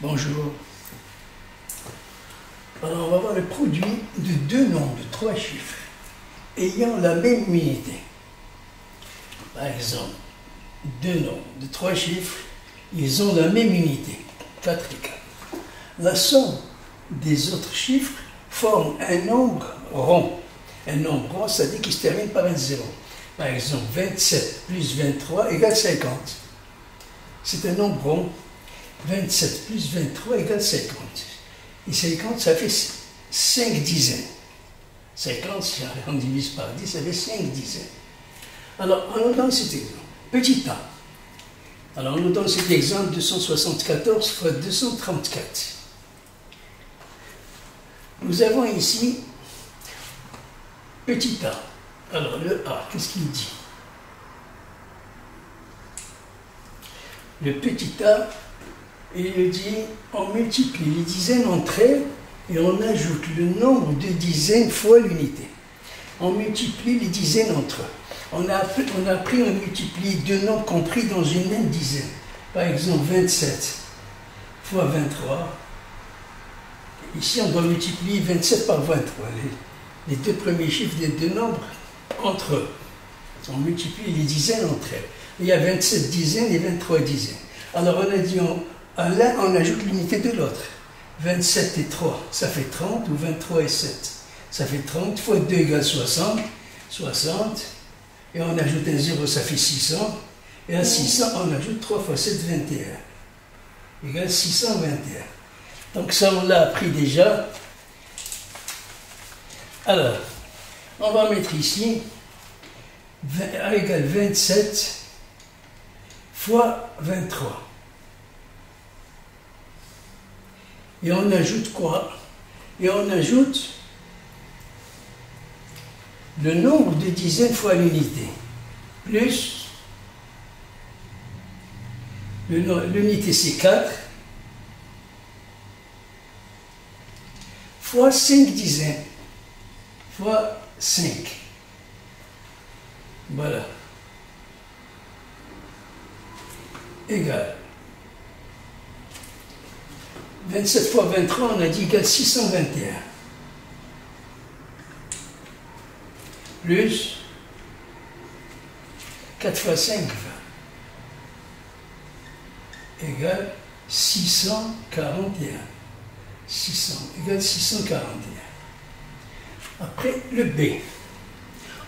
Bonjour. Alors, on va voir le produit de deux nombres, de trois chiffres, ayant la même unité. Par exemple, deux nombres de trois chiffres, ils ont la même unité, 4 et 4. La somme des autres chiffres forme un nombre rond. Un nombre rond, c'est-à-dire qu'il se termine par un 0. Par exemple, 27 plus 23 égale 50. C'est un nombre rond. 27 plus 23 égale 50. Et 50, ça fait 5 dizaines. 50, si on divise par 10, ça fait 5 dizaines. Alors, on nous donne cet exemple. Petit a. Alors, on nous donne cet exemple 274 fois 234. Nous avons ici petit a. Alors, le a, qu'est-ce qu'il dit? Le petit a, il dit, on multiplie les dizaines entre elles et on ajoute le nombre de dizaines fois l'unité. On multiplie les dizaines entre eux. On a appris à multiplier deux nombres compris dans une même dizaine. Par exemple, 27 fois 23. Ici, on doit multiplier 27 par 23. Les deux premiers chiffres des deux nombres entre eux. On multiplie les dizaines entre elles. Il y a 27 dizaines et 23 dizaines. Alors, on a dit, à l'un, on ajoute l'unité de l'autre. 27 et 3, ça fait 30, ou 23 et 7. Ça fait 30 fois 2 égale 60. 60. Et on ajoute un 0, ça fait 600. Et à 600, on ajoute 3 fois 7, 21. Égale 621. Donc ça, on l'a appris déjà. Alors, on va mettre ici A égale 27 fois 23. Et on ajoute quoi? Et on ajoute le nombre de dizaines fois l'unité, plus l'unité c'est 4, fois 5 dizaines, fois 5. Voilà. Égal. 27 fois 23, on a dit égale 621. Plus 4 fois 5, 20. Égale 641. 600 égale 641. Après, le B.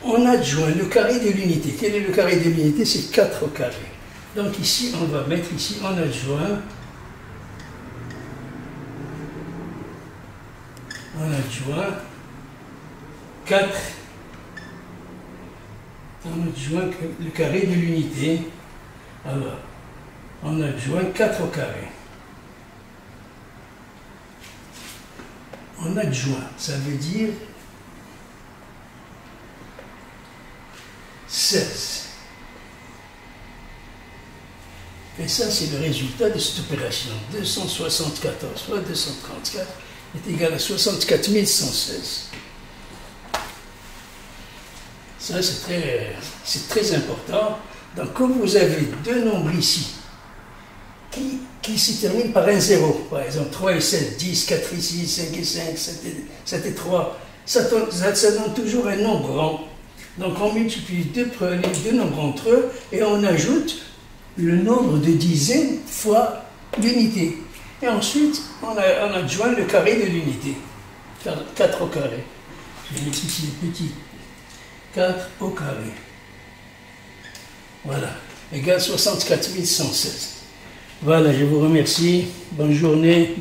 On adjoint le carré de l'unité. Quel est le carré de l'unité? C'est 4 au carré. Donc ici, on va mettre ici, on adjoint. On adjoint 4. On adjoint le carré de l'unité. Alors, on adjoint 4 au carré. On adjoint, ça veut dire 16. Et ça, c'est le résultat de cette opération. 274 fois 234 est égal à 64 116. Ça, c'est très important. Donc, comme vous avez deux nombres ici, qui se terminent par un 0, par exemple 3 et 7, 10, 4 et 6, 5 et 5, 7 et 3, ça donne toujours un nombre rond. Donc, on multiplie les deux nombres entre eux et on ajoute le nombre de dizaines fois l'unité. Et ensuite, on adjoint le carré de l'unité. 4 au carré. Je vais mettre ici le petit 4 au carré. Voilà. Égale 64 116. Voilà, je vous remercie. Bonne journée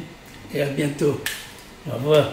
et à bientôt. Au revoir.